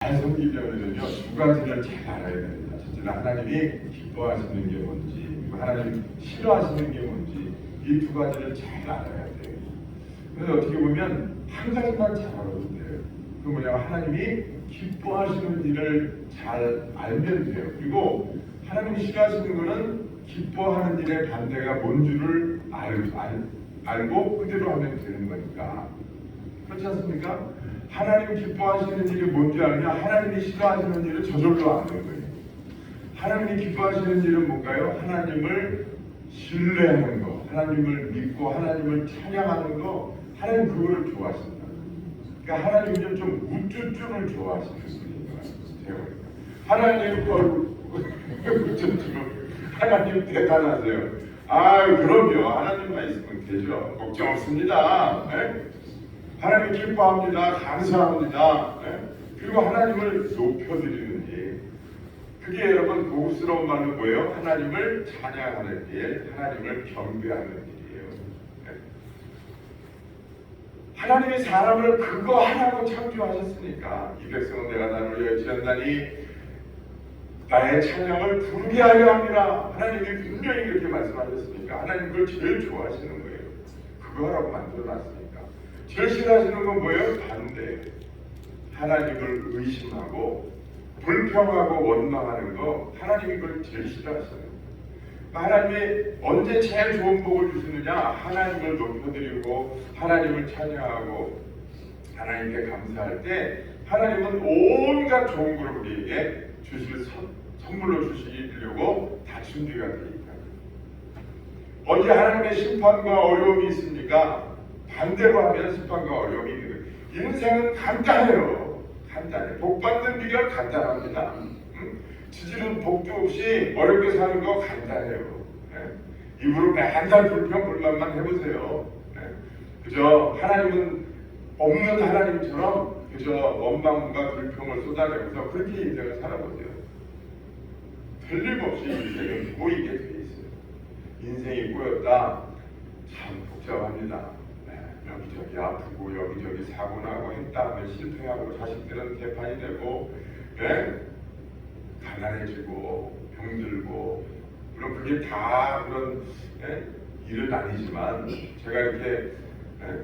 잘 섬기려면요 두 가지를 잘 알아야 됩니다. 첫째는 하나님이 기뻐하시는 게 뭔지, 그리고 하나님 싫어하시는 게 뭔지, 이 두 가지를 잘 알아야 돼요. 그래서 어떻게 보면 한 가지만 잘 알아도 돼요. 그 뭐냐면 하나님이 기뻐하시는 일을 잘 알면 돼요. 그리고 하나님이 싫어하시는 거는 기뻐하는 일의 반대가 뭔 줄을 알고 그대로 하면 되는 거니까. 그렇지 않습니까? 하나님 기뻐하시는 일이 뭔지 알면 하나님이 싫어하시는 일을 저절로 아는 거예요. 하나님이 기뻐하시는 일은 뭔가요? 하나님을 신뢰하는 거, 하나님을 믿고 하나님을 찬양하는 거, 하나님 그거를 좋아하신다. 그러니까 하나님은 좀 우쭈쭈를 좋아하시는 분이에요. 하나님 우쭈쭈, 하나님 대단하세요. 아, 그럼요. 하나님만 있으면 되죠. 걱정 없습니다. 네? 하나님 기뻐합니다. 감사합니다. 네? 그리고 하나님을 높여드리는 일. 그게 여러분 고급스러운 말로 뭐예요? 하나님을 찬양하는 일, 하나님을 경배하는 일이에요. 네? 하나님이 사람을 그거 하라고 창조하셨으니까 이 백성은 내가 나를 지었나니 나의 찬양을 부르게 하려 합니다. 하나님이 분명히 그렇게 말씀하셨으니까 하나님 그걸 제일 좋아하시는 거예요. 그거 하라고 만들어놨으니까. 제일 싫어하시는 건 뭐예요? 반대. 하나님을 의심하고 불평하고 원망하는 거, 하나님이 그걸 제일 싫어하시는 거예요. 하나님이 언제 제일 좋은 복을 주시느냐? 하나님을 높여드리고 하나님을 찬양하고 하나님께 감사할 때 하나님은 온갖 좋은 걸 우리에게 주실 선물로 주시려고 다 준비가 되어 있다. 언제 하나님의 심판과 어려움이 있습니까? 반대로 하면 심판과 어려움이 있는 거예요. 인생은 간단해요. 간단해. 복 받는 비결 간단합니다. 지지는 복도 없이 어렵게 사는 거 간단해요. 네? 입으로 맨날 불평 불만만 해보세요. 네? 그저 하나님은 없는 하나님처럼 그저 원망과 불평을 쏟아내면서 그렇게 인생을 살아보세요. 틀림없이 인생은 꼬이게 돼 있어요. 인생이 꼬였다. 참 복잡합니다. 네, 여기저기 아프고 여기저기 사고 나고 했다 하면 실패하고 자식들은 개판이 되고 네? 가난해지고 병들고 물론 그게 다 그런 네? 일은 아니지만 제가 이렇게 네?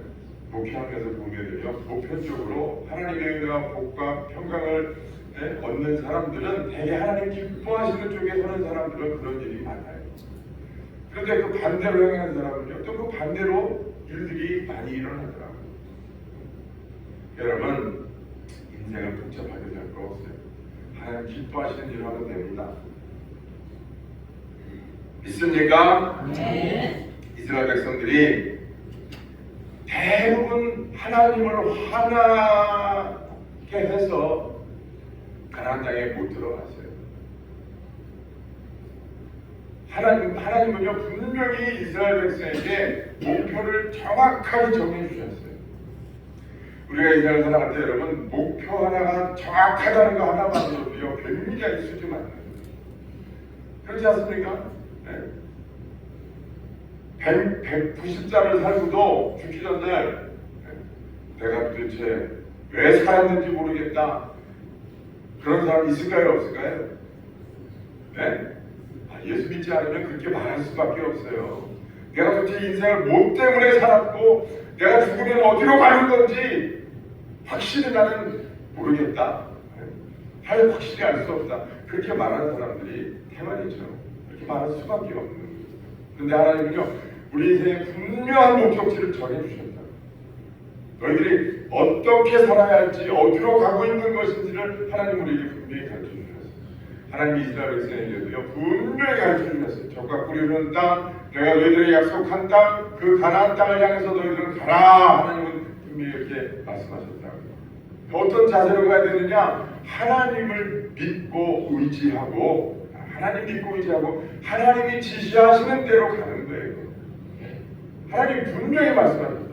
목회하면서 보면요 보편적으로 하나님의 은혜와 복과 평강을 네? 얻는 사람들은 되게 하나님 기뻐하시는 쪽에 서는 사람들은 그런 일이 많아요. 그런데 그 반대로 행하는 사람은요 또 그 반대로 일들이 많이 일어나더라고요. 여러분 인생을 복잡하게 살 거 없어요. 하나님 기뻐하시는 일을 하면 됩니다. 믿습니까? 네. 이스라엘 백성들이 대부분 하나님을 화나게 해서 가나안 땅에 못 들어갔어요. 하나님은요 분명히 이스라엘 백성에게 목표를 정확하게 정해 주셨어요. 우리가 이스라엘 살아갈 때 여러분 목표 하나가 정확하다는 거 하나만으로도요 별미가 있을지 않아요. 그렇지 않습니까? 네. 190살을 살고도 죽기 전날 내가 도대체 왜 살았는지 모르겠다. 그런 사람 있을까요? 없을까요? 네? 예수 믿지 않으면 그렇게 말할 수밖에 없어요. 내가 도대체 인생을 뭐 때문에 살았고 내가 죽으면 어디로 가는 건지 확실히 나는 모르겠다. 확실히 알 수 없다. 그렇게 말하는 사람들이 태만이죠. 그렇게 말할 수밖에 없는 거예요. 그런데 하나님은요 우리 인생에 분명한 목적지를 정해주셨다. 너희들이 어떻게 살아야 할지 어디로 가고 있는 것인지를 하나님 우리에게 분명히 가르쳐주셨어요. 하나님이 이스라엘 백성에게도요 분명히 가르쳐주셨어요. 적과 꿀이 흐르는 땅, 내가 너희들에게 약속한 땅, 그 가나안 땅을 향해서 너희들은 가라. 하나님은 분명히 이렇게 말씀하셨다고요. 어떤 자세로 가야 되느냐? 하나님을 믿고 의지하고 하나님이 지시하시는 대로 가는 거예요. 하나님이 분명히 말씀하셨다고요.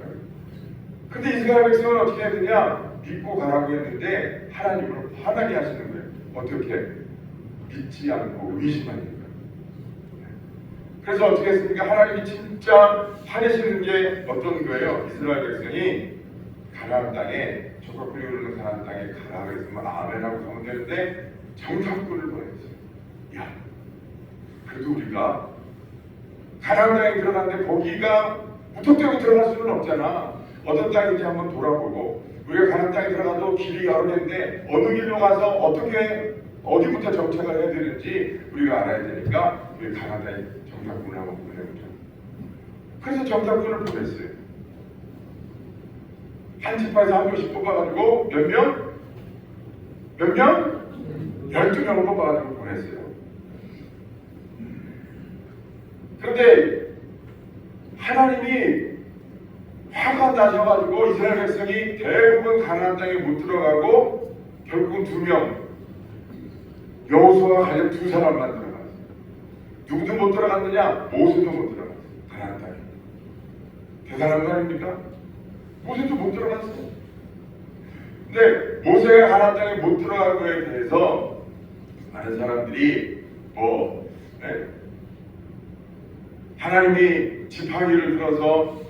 근데 이스라엘 백성은 어떻게 해야 되냐? 믿고 가라고 했는데 하나님을 화나게 하시는 거예요. 어떻게? 믿지 않고 의심하니까. 그래서 어떻게 했습니까? 하나님이 진짜 화내시는 게 어떤 거예요? 이스라엘 백성이 가나안 땅에 젖과 꿀이 흐르는 가나안 땅에 가라 그랬으면 아멘하고 가면 되는데 정탐꾼을 보냈어요. 야, 그래도 우리가 가나안 땅에 들어갔는데 거기가 무턱대고 들어갈 수는 없잖아. 어떤 땅인지 한번 돌아보고, 우리가 가나안 땅에 들어가도 길이 여러 개인데 어느 길로 가서 어떻게 어디부터 정착을 해야 되는지 우리가 알아야 되니까 우리 가나안 땅에 정탐꾼을 한번 보내보자. 그래서 정탐꾼을 보냈어요. 한 지파에서 한 명씩 뽑아가지고 몇 명? 12명을 뽑아가지고 보냈어요. 그런데 하나님이 화가 나셔가지고 이스라엘 백성이 대부분 가나안 땅에 못 들어가고 결국은 2명, 여호수아와 갈렙 2사람만 들어갔어요. 누구도 못 들어갔느냐? 모세도 못 들어갔어요. 가나안 땅에. 대단한 거 아닙니까? 모세도 못 들어갔어요. 근데 모세가 가나안 땅에 못 들어간 거에 대해서 많은 사람들이 하나님이 지팡이를 들어서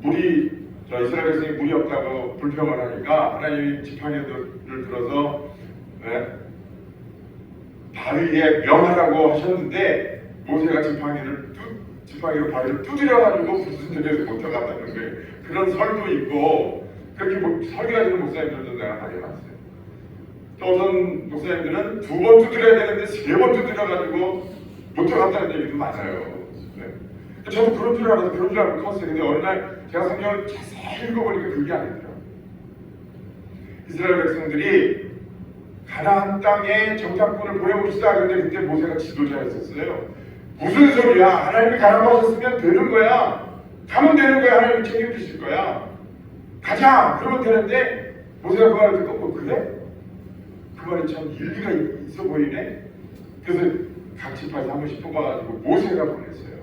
물이 이스라엘 백성이 물이 없다고 불평을 하니까 하나님이 지팡이를 들어서 바위에 명하라고 하셨는데 모세가 지팡이로 바위를 두드려가지고 무슨 데에서 못 들어갔다는 거예요. 그런 설도 있고 그렇게 설교하시는 목사님들도 내가 많이 봤어요. 또 어떤 목사님들은 2번 두드려야 되는데 3번 두드려가지고 못 들어갔다는 얘기도 많아요. 저도 그런 줄 알고 컸어요. 근데 어느 날 제가 성경을 자세히 읽어보니까 그게 아니더라고요. 이스라엘 백성들이 가나안 땅에 정탐꾼을 보내봅시다. 근데 그때 모세가 지도자였었어요. 무슨 소리야? 하나님이 가라고 하셨으면 되는 거야. 가면 되는 거야. 하나님이 책임지실 거야. 가자! 그러면 되는데 모세가 그 말을 듣고 그래? 그 말이 참 일리가 있어 보이네? 그래서 각 지파에서 한 번씩 뽑아가지고 모세가 보냈어요.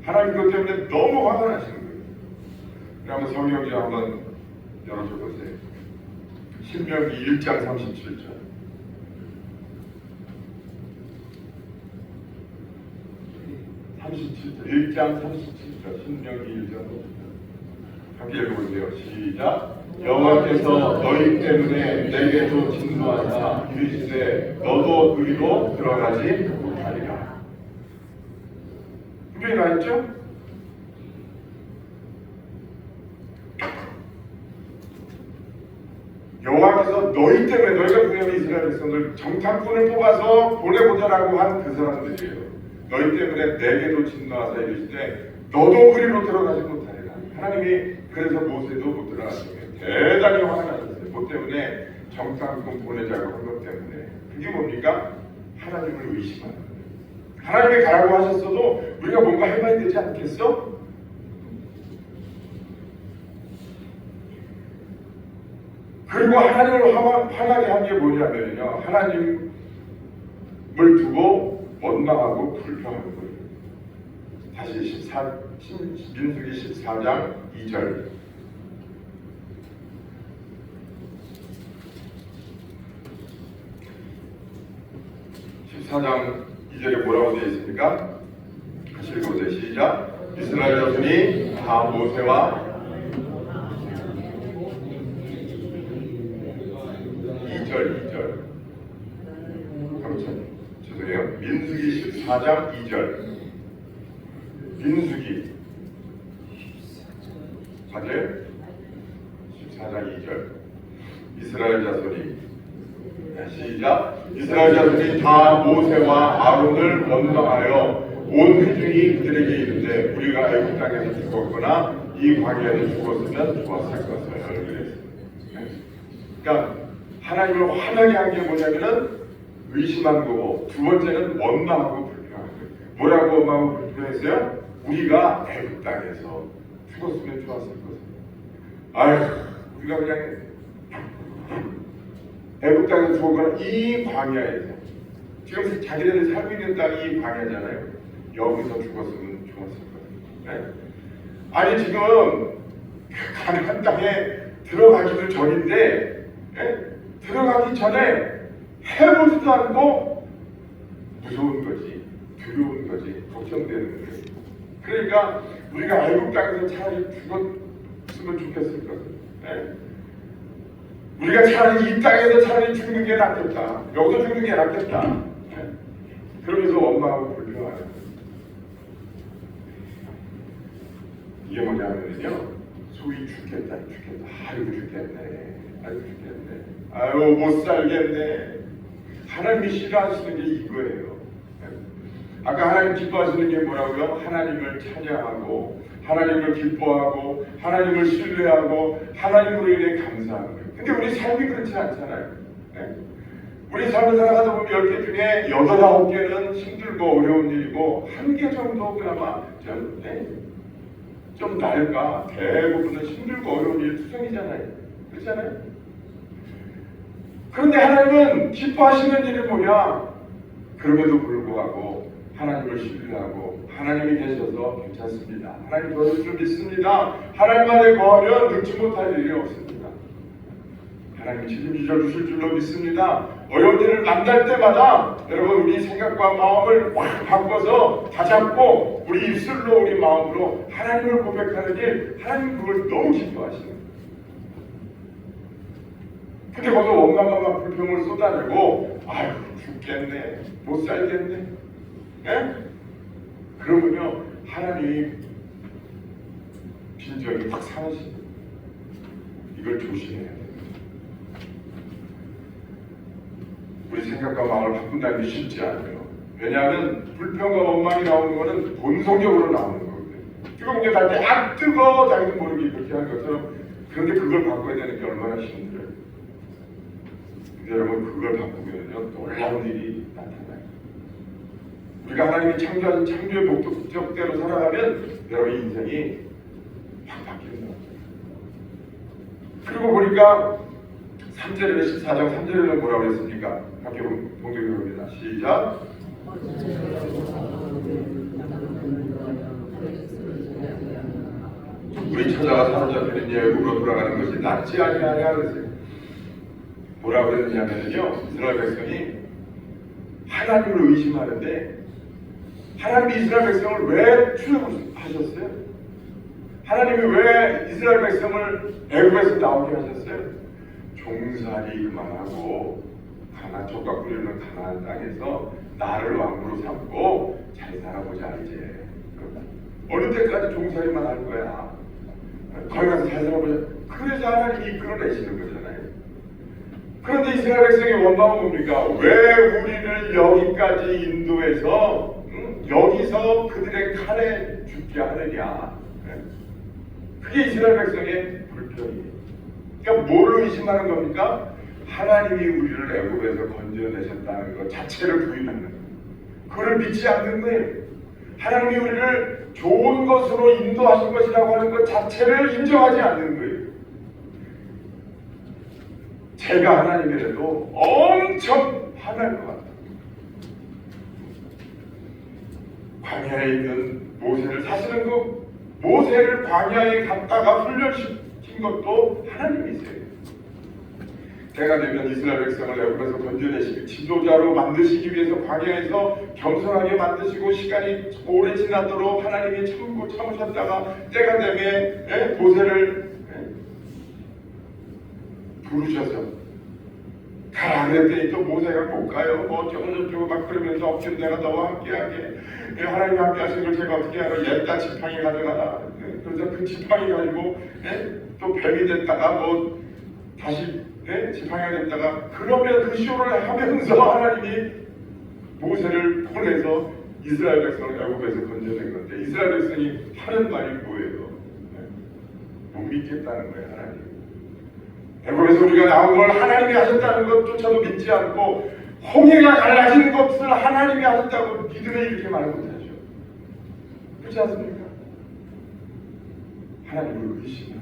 하나님 그것 때문에 너무 화가 나시는 거예요. 그러면 성경지 한번 열어줘 보세요. 신명기 1장 37절. (37절) 1장 37절. 신명기 1장 37절. 함께 읽어보세요. 시작. 여호와께서 너희 때문에 내게도 진노하사 이르시되 너도 그리로 들어가지 못하리라. 분명히 나있죠? 여호와께서 너희 때문에, 너희가 분명히 이스라엘 백성들 정탐꾼을 뽑아서 보내보자라고 한 그 사람들이에요. 너희 때문에 내게도 진노하사 이르시되 너도 그리로 들어가지 못하리라. 하나님이 그래서 모세도 못 들어갔어요. 대단히 화가 나셨어요. 뭐 때문에 정탐꾼 보내자고 한 것 때문에. 그게 뭡니까? 하나님을 의심하는 거예요. 하나님이 가라고 하셨어도 우리가 뭔가 해봐야 되지 않겠어? 그리고 하나님을 화나게 한 게 뭐냐면요, 하나님을 두고 원망하고 불평하는 거예요. 다시 민수기 14장 2절. 14장 2절에 뭐라고 되어 있습니까? 같이 읽어보세요. 시작. 이스라엘 자손이 다 모세와 2절. 죄송해요. 민수기 14장 2절. 민수기 맞아요? 14장 2절. 이스라엘 자손이 시작. 이스라엘 자손이 다 모세와 아론을 원망하여 온 회중이 그들에게 이르되 우리가 애굽 땅에서 죽었거나 이 광야에서 죽었으면 좋았을 것을. 그러니까 하나님을 화나게 한 게 뭐냐면은 의심한 거고, 두 번째는 원망하고 불평한 거예요. 뭐라고 원망하고 불평했어요? 우리가 애굽 땅에서 죽었으면 좋았을 것을. 아휴, 우리가 그냥 애굽 땅에서 죽었거나 이 광야에서, 지금 자기네들 살고 있는 땅이 이 광야잖아요. 여기서 죽었으면 좋았을 거예요. 네? 아니 지금 가나안 땅에 들어가기도 전인데, 들어가기 전에 해보지도 않고 무서운 거지, 두려운 거지, 걱정되는 거예요. 그러니까 우리가 애국 땅에서 차라리 죽었으면 좋겠을 거예요. 우리가 차라리 이 땅에서 차라리 죽는 게 낫겠다. 여기서 죽는 게 낫겠다. 그러면서 원망하고 불평하는 거예요. 이게 뭐냐면요, 소위 죽겠다. 아이고 죽겠네. 아유 못 살겠네. 하나님이 싫어하시는 게 이거예요. 아까 하나님 기뻐하시는 게 뭐라고요? 하나님을 찬양하고 하나님을 기뻐하고 하나님을 신뢰하고 하나님으로 인해 감사하는 거예요. 근데 우리 삶이 그렇지 않잖아요. 네? 우리 삶을 살아가다 보면 10개 중에 8, 9개는 힘들고 어려운 일이고 1개 정도 그나마 좀 나을까? 대부분은 힘들고 어려운 일 투성이잖아요. 그렇잖아요? 그런데 하나님은 기뻐하시는 일이 뭐냐? 그럼에도 불구하고 하나님을 신뢰하고 하나님이 계셔서 괜찮습니다. 하나님 도와줄 줄 믿습니다. 하나님 안에 거하면 능치 못할 일이 없습니다. 하나님이 책임져 주실 줄로 믿습니다. 어려운 일을 만날 때마다 여러분 우리 생각과 마음을 확 바꿔서 다잡고 우리 입술로 우리 마음으로 하나님을 고백하는 일, 하나님 그걸 너무 기뻐하시는 거예요. 근데 거기서 원망과 불평을 쏟아내고 아유 죽겠네, 못 살겠네, 예? 그러면요 하나님이 빈정이 확 상하시는 거예요. 이걸 조심해야 돼요. 우리 생각과 마음을 바꾼다는 게 쉽지 않아요. 왜냐하면 불평과 원망이 나오는 것은 본성적으로 나오는 거거든요. 뜨거운 게 달 때 아 뜨거워 자기도 모르게 그렇게 하는 것처럼. 그런데 그걸 바꿔야 되는 게 얼마나 힘들어요. 근데 여러분 그걸 바꾸면요 놀라운 일이 나타나요. 우리가 하나님이 창조하신 창조의 목적대로 살아가면 여러분 인생이 확 바뀌는 거예요. 그리고 보니까 3절에 14장 3절에는 뭐라고 했습니까? 함께 봉독해봅니다. 시작. 우리 찾아가 사로잡히는 예국으로 돌아가는 것이 낫지 아니하냐 그랬어요. 뭐라고 그랬느냐면요, 이스라엘 백성이 하나님을 의심하는데 하나님이 이스라엘 백성을 왜 출애굽하셨어요? 하나님이 왜 이스라엘 백성을 애굽에서 나오게 하셨어요? 종살이 그만하고 족과 꿀리는 가나안 땅에서 나를 왕으로 삼고 잘 살아보자 이제. 어느 때까지 종살이만 할 거야? 거기 가서 잘 살아보자. 그래서 하나님이 이끌어내시는 거잖아요. 그런데 이스라엘 백성의 원망은 뭡니까? 왜 우리를 여기까지 인도해서 여기서 그들의 칼에 죽게 하느냐? 그게 이스라엘 백성의 불평이에요. 그러니까 뭘 의심하는 겁니까? 하나님이 우리를 애굽에서 건져내셨다는 것 자체를 부인하는 거예요. 그걸 믿지 않는 거예요. 하나님이 우리를 좋은 것으로 인도하신 것이라고 하는 것 자체를 인정하지 않는 거예요. 제가 하나님이라도 엄청 화날 것 같아요. 광야에 있는 모세를 사실은 그 모세를 광야에 갔다가 훈련시킨 것도 하나님이세요. 때가 되면 이스라엘 백성을 애굽에서 건져내시기 지도자로 만드시기 위해서 광야에서 겸손하게 만드시고 시간이 오래 지나도록 하나님이 참으셨다가 때가 되면 모세를 부르셔서 가라 그랬더니 또 모세가 못 가요. 뭐 어쩌고 막 그러면서 억지로 내가 너와 함께하게 하나님이 함께 하신 걸 제가 어떻게 하러 옛날 지팡이 가져가라. 그래서 그 지팡이 가지고 또 뱀이 됐다가 뭐 다시 지팡이가 됐다가 그러면 그 쇼를 하면서 하나님이 모세를 보내서 이스라엘 백성을 애굽에서 건져낸 건데 이스라엘 백성이 하는 말이 뭐예요? 못 믿겠다는 거예요. 하나님 애굽에서 우리가 나온 걸 하나님이 하셨다는 것조차도 믿지 않고 홍해가 갈라진 것을 하나님이 하셨다고 믿음에 이렇게 말 못하죠. 그렇지 않습니까? 하나님을 의심하는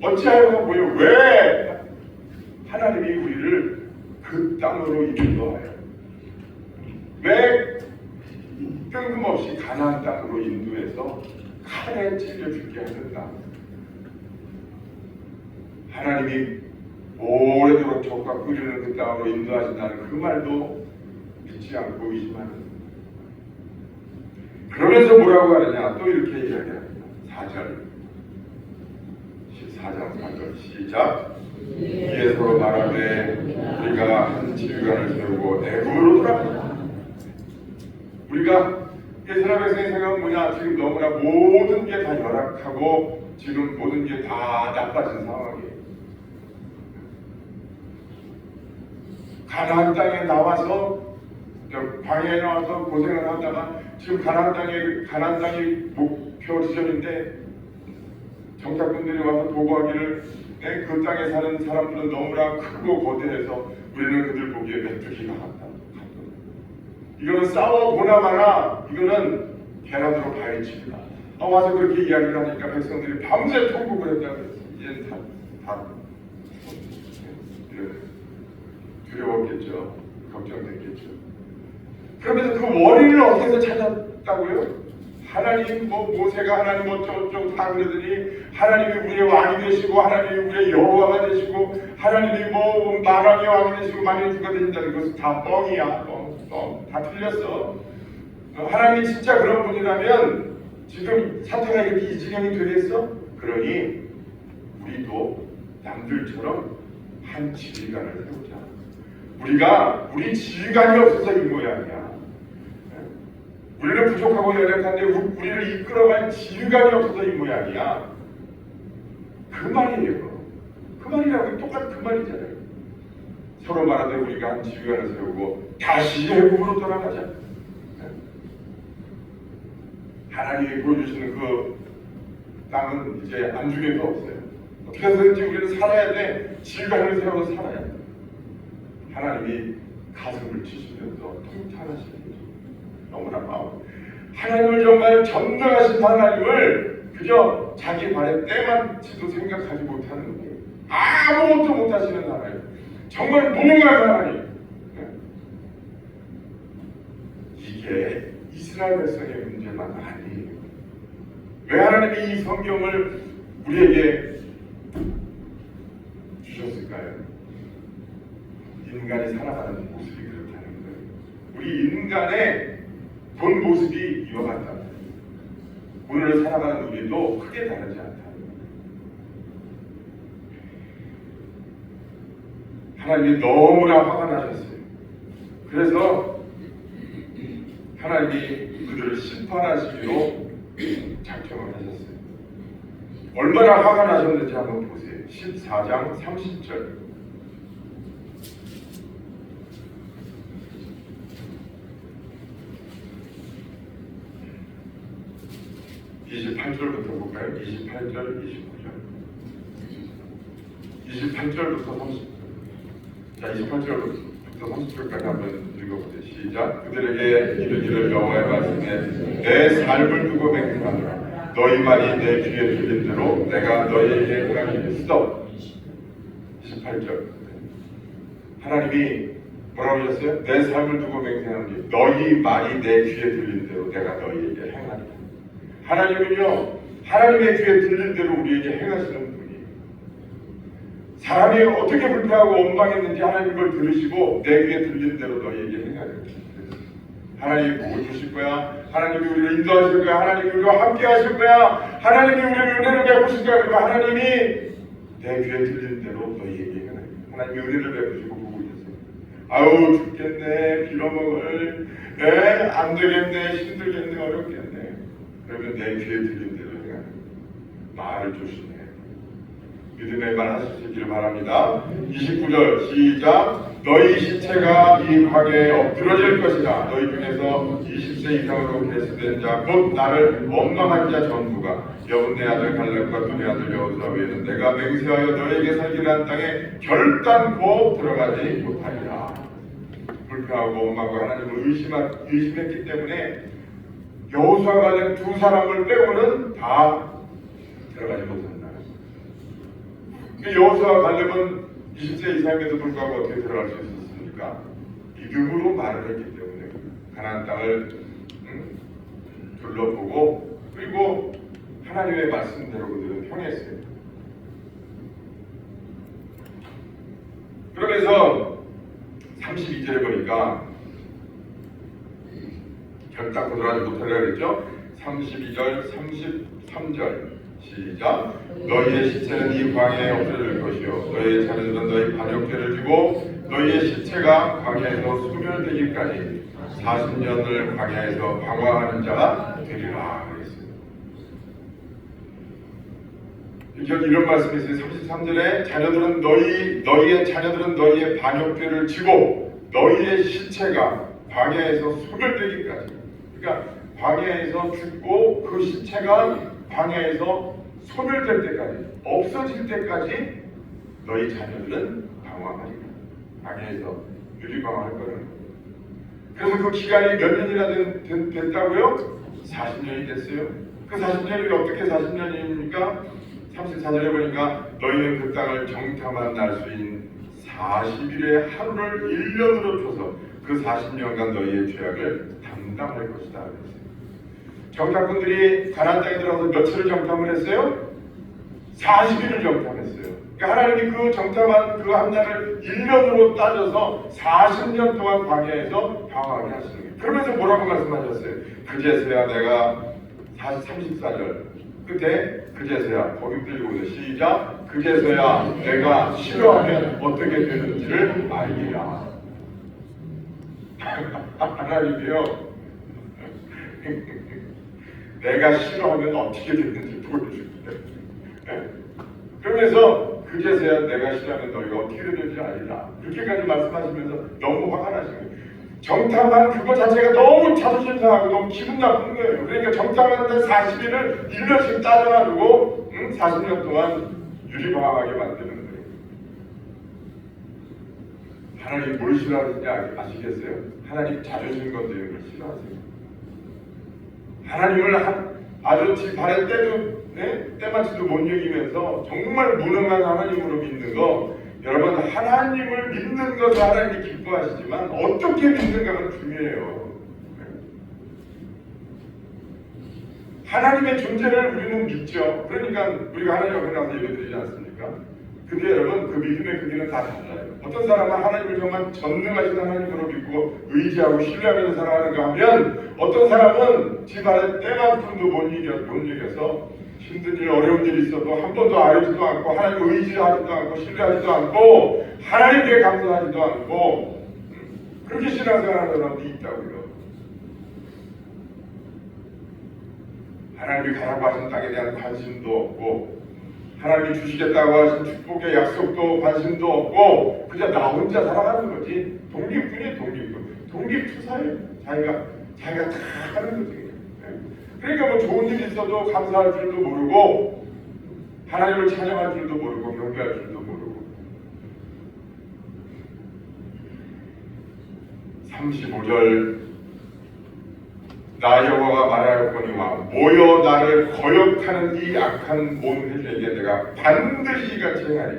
어찌하여가 뭐예요? 왜 하나님이 우리를 그 땅으로 인도하여 왜 뜬금없이 가나안 땅으로 인도해서 칼에 찔려 죽게 하는가? 하나님이 오래도록 족과 끓이는 그 땅으로 인도하신다는 그 말도 믿지 않고 의심하는. 그러면서 뭐라고 하느냐? 또 이렇게 이야기합니다. 4절 4장 4절 시작. 이에 서로 말하되 우리가 한 지휘관을 세우고 애굽으로 돌아가자. 우리가 이스라엘 백성의 생각은 뭐냐? 지금 너무나 모든 게 다 열악하고 지금 모든 게 다 나빠진 상황이에요. 가나안 땅에 나와서 광야에 나와서 고생을 하다가 지금 가나안 땅이 목표 지점인데 정착군들이 와서 보고하기를 그 땅에 사는 사람들은 너무나 크고 거대해서 우리는 그들 보기에 메뚜기가 같다. 이거는 싸워보나 마나 이거는 계란으로 파헤칩니다. 와서 그렇게 이야기를 하니까 백성들이 밤새 통곡을 했다고 했어요. 이제는 다 두려웠겠죠. 걱정됐겠죠. 그러면서 그 원인을 어디서 찾았다고요? 하나님 모세가 하나님 어쩌고저쩌고 다 그러더니 하나님이 우리의 왕이 되시고 하나님이 우리의 여호와가 되시고 하나님이 만왕의 왕이 되시고 만유의 주가 되신다는 것은 다 뻥이야. 뻥. 다 틀렸어. 하나님이 진짜 그런 분이라면 지금 사태가 이렇게 이 지경이 되겠어? 그러니 우리도 남들처럼 한 지휘관을 세우자. 우리 지휘관이 없어서 이 모양이야. 우리는 부족하고 연약한데 우리를 이끌어갈 지휘관이 없어서 이 모양이야. 그 말이에요. 그 말이라고 똑같은 그 말이잖아요. 서로 말하되 우리가 한 지휘관을 세우고 다시 애굽으로 돌아가자. 하나님이 보여주시는 그 땅은 이제 안중에도 없어요. 어떻게 해서든지 우리는 살아야 돼. 지휘관을 세워서 살아야 돼. 하나님이 가슴을 치시면서 통탄하시는 거죠. 너무나 마음. 하나님을 정말 전능하신 하나님을 그저 자기 발에 때만치도 생각하지 못하는 거예요. 아무것도 못하시는 하나님. 정말 무능한 하나님. 이게 이스라엘 백성의 문제만 아니에요. 왜 하나님이 이 성경을 우리에게 주셨을까요? 인간이 살아가는 모습이 그렇다는 거예요. 우리 인간의 본 모습이 이와 같다. 오늘 살아가는 우리도 크게 다르지 않다. 하나님이 너무나 화가 나셨어요. 그래서 하나님이 그들을 심판하시기로 작정을 하셨어요. 얼마나 화가 나셨는지 한번 보세요. 14장 30절. 28절부터 볼까요? 28절, 29절. 28절부터 30절. 자, 28절부터 30절까지 한번 읽어보세요. 시작. 그들에게 이르기를 여호와의 말씀에 내 삶을 두고 맹세하노라. 너희 말이 내 귀에 들린 대로 내가 너희에게 행하겠어. 28절. 하나님이 뭐라고 하셨어요? 내 삶을 두고 맹세하노니 너희 말이 내 귀에 들린 대로 내가 너희에게 행하리라. 하나님은요, 하나님의 귀에 들린 대로 우리에게 행하시는 분이에요. 사람이 어떻게 불평하고 원망했는지 하나님 걸 들으시고 내 귀에 들린 대로 너희에게 행하리라. 하나님이 복을 주실 거야. 하나님이 우리를 인도하실 거야. 하나님이 우리와 함께 하실 거야. 하나님이 우리를 은혜를 베푸실 거야. 그러니까 하나님이 내 귀에 들린 대로 너희에게 행하리라. 하나님이 은혜를 베푸시고 보고 계세요. 아우 죽겠네, 빌어먹을, 안 되겠네, 힘들겠네, 어렵겠네. 그러면 내 귀에 들린 대로 행하는 말을 조심해. 믿음의 말 하시기를 바랍니다. 29절 시작. 너희 시체가 이 광야에 엎드러질 것이다. 너희 중에서 20세 이상으로 계수된 자 곧 나를 원망한 자 전부가 여분네 아들 갈렙과 두네 아들 여호수아 외에는 내가 맹세하여 너에게 살기를 한 땅에 결단코 들어가지 못하리라. 불평하고 원망하고 하나님을 의심했기 때문에 여호수아 갈렙 두 사람을 빼고는 다 들어가지 못한다. 여호수아 갈렙은 20세 이상에도 불구하고 어떻게 들어갈 수 있었습니까? 믿음으로 말을 했기 때문에 가나안 땅을 둘러보고 그리고 하나님의 말씀대로 그들은 평했어요. 그러면서 32절에 보니까 결단코 들어가지 못하려고 그랬죠. 32절, 33절 시작. 너희의 시체는 이 광야에 없어질 것이요 너희의 자녀들은 너희 반역죄를 지고 너희의 시체가 광야에서 소멸되기까지 40년을 광야에서 방황하는 자가 되리라 그랬어요. 이런 말씀이 있어요. 33절에 자녀들은 너희의 자녀들은 너희의 반역죄를 지고 너희의 시체가 광야에서 소멸되기까지, 그러니까 광야에서 죽고 그 시체가 광야에서 소멸될 때까지, 없어질 때까지 너희 자녀들은 방황하리라. 광야에서 유리방황할 거라는 거예요. 그래서 그 기간이 몇 년이나 됐다고요? 40년이 됐어요. 그 40년이 어떻게 40년입니까? 34절에 보니까 너희는 그 땅을 정탐한 날수인 40일의 하루를 1년으로 줘서 그 40년간 너희의 죄악을 담당할 것이다. 정탐꾼들이 가나안 땅에 들어가서 며칠을 정탐을 했어요? 40일을 정탐했어요. 그러니까 하나님이 그 정탐한 그 한 날을 1년으로 따져서 40년 동안 광야에서 방황하게 하시는 거예요. 그러면서 뭐라고 말씀하셨어요? 그제서야 내가 34절 끝에 그제서야 거기 들리고 있는 시작. 그제서야 내가 싫어하면 어떻게 되는지를 알리라. 하나님이요 내가 싫어하면 어떻게 되는지 보여줄게. 그러면서 그제서야 내가 싫어하면 너희가 어떻게 되는지 알리라. 그렇게까지 말씀하시면서 너무 화가 나시는 거예요. 정탐한 그거 자체가 너무 자존심 상하고 너무 기분 나쁜 거예요. 그러니까 정탐하는데 40일을 1년씩 따져가지고 40년 동안 유리방황하게 만드는 거예요. 하나님 뭘 싫어하는지 아시겠어요? 하나님 자존심 건드리는 걸 싫어하세요. 하나님을 아주 지 발에 때맞지도 못 이기면서 정말 무능한 하나님으로 믿는 거, 여러분 하나님을 믿는 것을 하나님이 기뻐하시지만 어떻게 믿는가가 중요해요. 하나님의 존재를 우리는 믿죠. 그러니까 우리가 하나님 앞에 나서 예배드리지 않습니까? 근데 여러분 그 믿음의 크기는 다 달라요. 어떤 사람은 하나님을 정말 전능하신 하나님으로 믿고 의지하고 신뢰하면서 살아가는가 하면, 어떤 사람은 집안에 때만큼도 못 이겨서 힘든 일, 어려운 일이 있어도 한 번도 알지도 않고 하나님 의지하지도 않고 신뢰하지도 않고 하나님께 감사하지도 않고 그렇게 신앙생활하는 사람도 있다고요. 하나님이 가라고 하신 땅에 대한 관심도 없고 하나님이 주시겠다고 하신 축복의 약속도 관심도 없고 그냥 나 혼자 살아가는 거지. 독립군이에요. 독립투사예요. 자기가 다 하는 거지. 그러니까 뭐 좋은 일이 있어도 감사할 줄도 모르고 하나님을 찬양할 줄도 모르고 경배할 줄도 모르고. 35절 나 여호와가 말하였거니와 모여 나를 거역하는 이 악한 몬회중에게 내가 반드시 같이 행하리.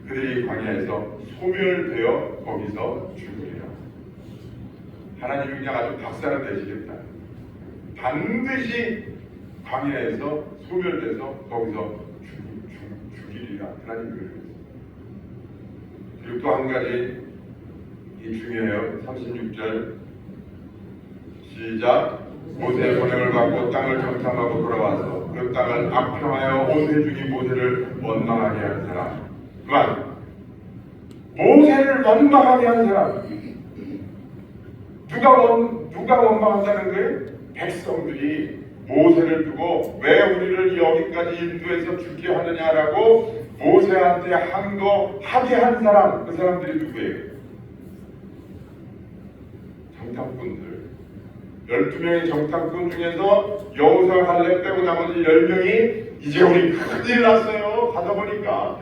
그들이 광야에서 소멸되어 거기서 죽으리라. 하나님이 그냥 아주 박살을 내시겠다. 반드시 광야에서 소멸돼서 거기서 죽이리라. 하나님이 그러셨어요. 그리고 또 한 가지 이 중요해요. 36절 시작. 모세의 권능을 받고 땅을 정탐하고 돌아와서 그 땅을 악평하여 온 회중이 모세를 원망하게 한 사람. 그만. 모세를 원망하게 한 사람. 누가 원망한다는 거예요? 백성들이 모세를 두고 왜 우리를 여기까지 인도해서 죽게 하느냐라고 모세한테 한 거 하게 한 사람. 그 사람들이 누구예요? 정탐꾼들. 12명의 정탐꾼 중에서 여호수아 갈렙 빼고 나머지 10명이 이제 우리 큰일 났어요. 가다 보니까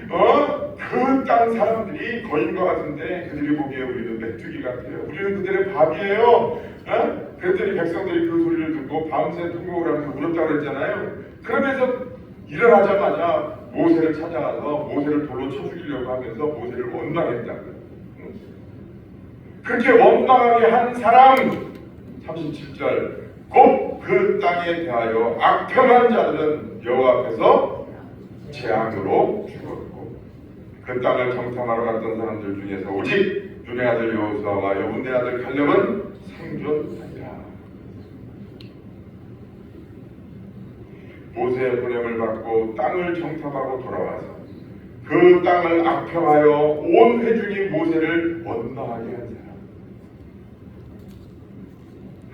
그 땅 사람들이 거인과 같은데 그들이 보기에 우리는 메뚜기 같아요. 우리는 그들의 밥이에요. 그랬더니 백성들이 그 소리를 듣고 밤새 통곡을 하면서 울었다고 그랬잖아요. 그러면서 일어나자마자 모세를 찾아가서 모세를 돌로 쳐 죽이려고 하면서 모세를 원망했다고요. 그렇게 원망하게 한 사람 37절 곧 그 땅에 대하여 악평한 자들은 여호와 앞에서 재앙으로 죽었고 그 땅을 정탐하러 갔던 사람들 중에서 오직 눈의 아들 여호수아와 여분의 아들 갈렙은 생존하리라. 모세의 보냄을 받고 땅을 정탐하고 돌아와서 그 땅을 악평하여 온 회중이 모세를 원망하게 한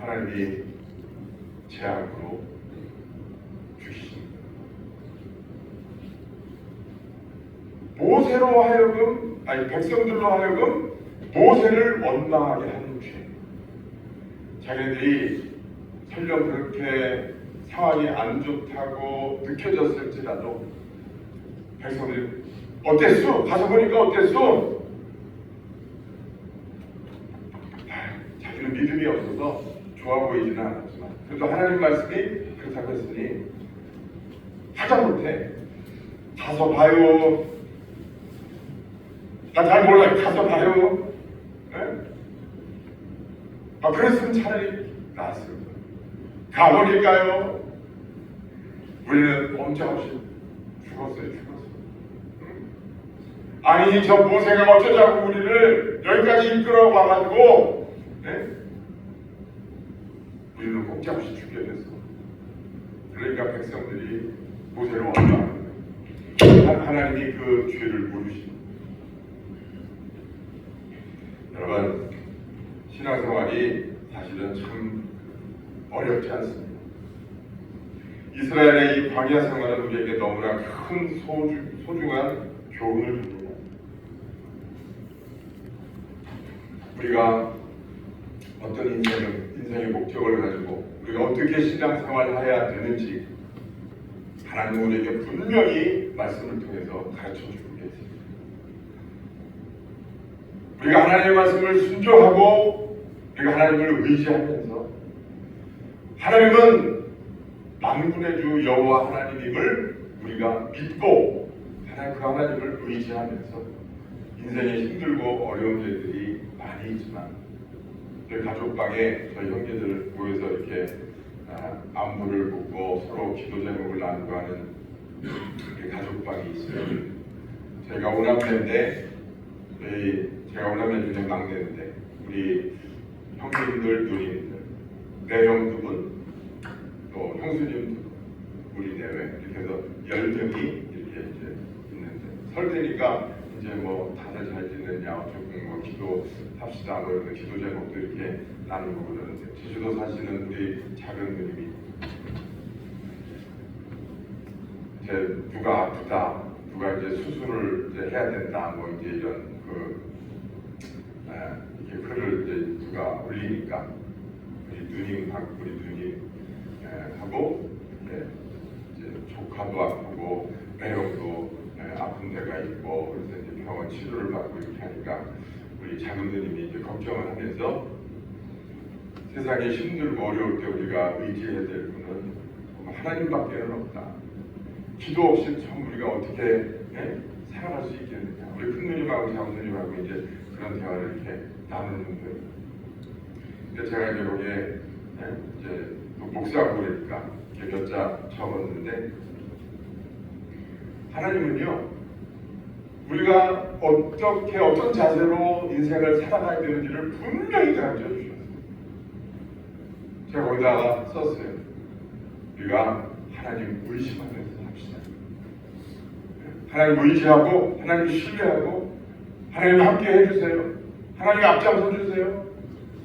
사람, 하나님이 재앙으로 죽이십니다. 모세로 하여금, 백성들로 하여금 모세를 원망하게 하는 죄. 자기들이 설령 그렇게 상황이 안 좋다고 느껴졌을지라도 백성들이 어땠어? 가서 보니까 어땠어? 자기는 믿음이 없어서 좋아 보이지는 않았지만 그래도 하나님 말씀이 그렇다고 했으니 하다못해 가서 봐요. 나 잘 몰라요. 가서 봐요. 네? 그랬으면 차라리 나았을 거예요. 가버릴까요? 우리는 꼼짝없이 죽었어요. 아니 저 모세가 어쩌자고 우리를 여기까지 이끌어 와가지고 우리는 꼼짝없이 죽게 됐어. 그러니까 백성들이 모세를 원망하는 거예요. 하나님이 그 죄를 모르시는. 여러분, 신앙생활이 사실은 참 어렵지 않습니다. 이스라엘의 이 광야 생활은 우리에게 너무나 큰 소중한 교훈을 줍니다. 우리가 어떤 인생의 목적을 가지고 우리가 어떻게 신앙생활을 해야 되는지 하나님 우리에게 분명히 말씀을 통해서 가르쳐주고 계십니다. 우리가 하나님의 말씀을 순종하고 우리가 하나님을 의지하면서 하나님은 만군의 주 여호와 하나님임을 우리가 믿고 그 하나님을 의지하면서 인생에 힘들고 어려운 일들이 많이 있지만 저희 가족방에 저희 형제들 모여서 이렇게 안부를 묻고 서로 기도 제목을 나누고 하는 가족방이 있어요. 저희가 오남매인데 제가 오남매 중에 막내인데 우리 형님들, 누님들, 매형 두 분, 또 형수님 두 분, 우리 내외 이렇게 해서 10명이 이렇게 이제 있는데 설되니까 이제 뭐 다들 잘 지내냐 조금 뭐 기도합시다 뭐 이런 기도 제목도 이렇게 나누고 그러는데 제주도 사시는 우리 작은 누님이 이제 누가 아프다 누가 이제 수술을 이제 해야 된다 뭐 이제 이런 이렇게 글을 이제 누가 올리니까 우리 누님 하고 이제 조카도 아프고 매형도 아픈 데가 있고 그래서 이제 병원 치료를 받고 이렇게 하니까 우리 작은 누님이 이제 걱정을 하면서 세상에 힘들고 어려울 때 우리가 의지해야 될 분은 하나님밖에는 없다. 기도 없이 참 우리가 어떻게 살아갈 수 있겠느냐. 우리 큰 누님하고 작은 누님하고 이제 그런 대화를 이렇게 나누는데, 근데 제가 이제 거기에 이제 목사하고 그러니까 이렇게 몇 자 적었는데, 하나님은요 우리가 어떻게 어떤 자세로 인생을 살아가야 되는지를 분명히 가르쳐 주셨어요. 제가 거기다가 썼어요. 우리가 하나님 의심하면서 합시다. 하나님 의지하고 하나님 신뢰하고 하나님 함께 해주세요. 하나님 앞장서 주세요.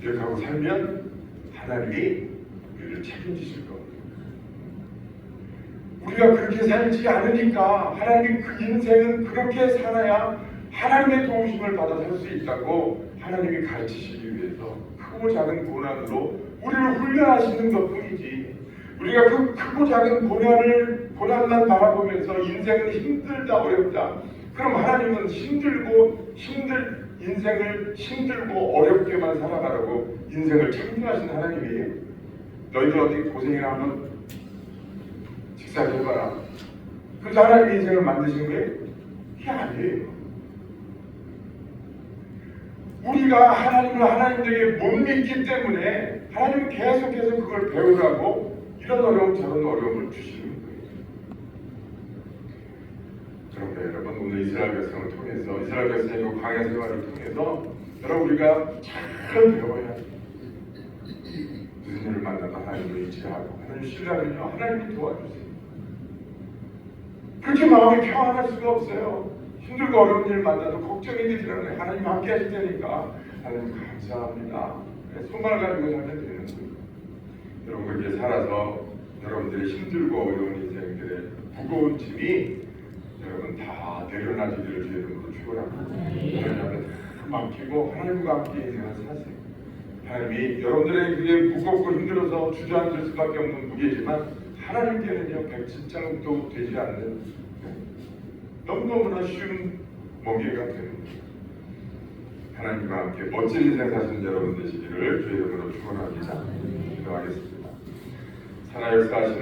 이렇게 하고 살면 하나님이 우리를 책임지실 겁니다. 우리가 그렇게 살지 않으니까 하나님 그 인생은 그렇게 살아야 하나님의 도우심을 받아 살 수 있다고 하나님이 가르치시기 위해서 크고 작은 고난으로 우리를 훈련하시는 것뿐이지, 우리가 그 크고 작은 고난만 바라보면서 인생은 힘들다 어렵다 그럼 하나님은 인생을 힘들고 어렵게만 살아가라고 인생을 창조하신 하나님이에요. 너희들 어디 고생이나 한번 직사해봐라. 그래서 하나님의 인생을 만드신 거예요? 그게 아니에요. 우리가 하나님을 하나님에게 못 믿기 때문에 하나님은 계속해서 그걸 배우라고 이런 어려움 저런 어려움을 주시는 거예요. 그런데 여러분 오늘 이스라엘 백성을 통해서 이스라엘 백성의 그 광야 생활을 통해서 여러분 우리가 잘 배워야 돼요. 무슨 일을 만나도 하나님을 의지하고 하나님 신뢰하면요 하나님이 도와주세요. 그렇게 마음이 평안할 수가 없어요. 힘들고 어려운 일 만나도 걱정이 되지않아요. 하나님 함께 하실 테니까 하나님 감사합니다. 손만 가지고 살면 되는 거예요. 여러분 그렇게 살아서 여러분들의 힘들고 어려운 인생들의 무거운 짐이 여러분 다 내려놔지기를 주의 이름으로 축원합니다. 하나님 맡기고 하나님과 함께 인생을 사세요. 하나님이 여러분들의 그게 무겁고 힘들어서 주저앉을 수밖에 없는 무게지만 하나님께는요 백지장도 되지 않는 너무너무나 쉬운 멍게가 되는 하나님과 함께 멋진 인생 사시는 여러분 되시기를 주의 이름으로 축원합니다. 기도하겠습니다. 살아 역사하시는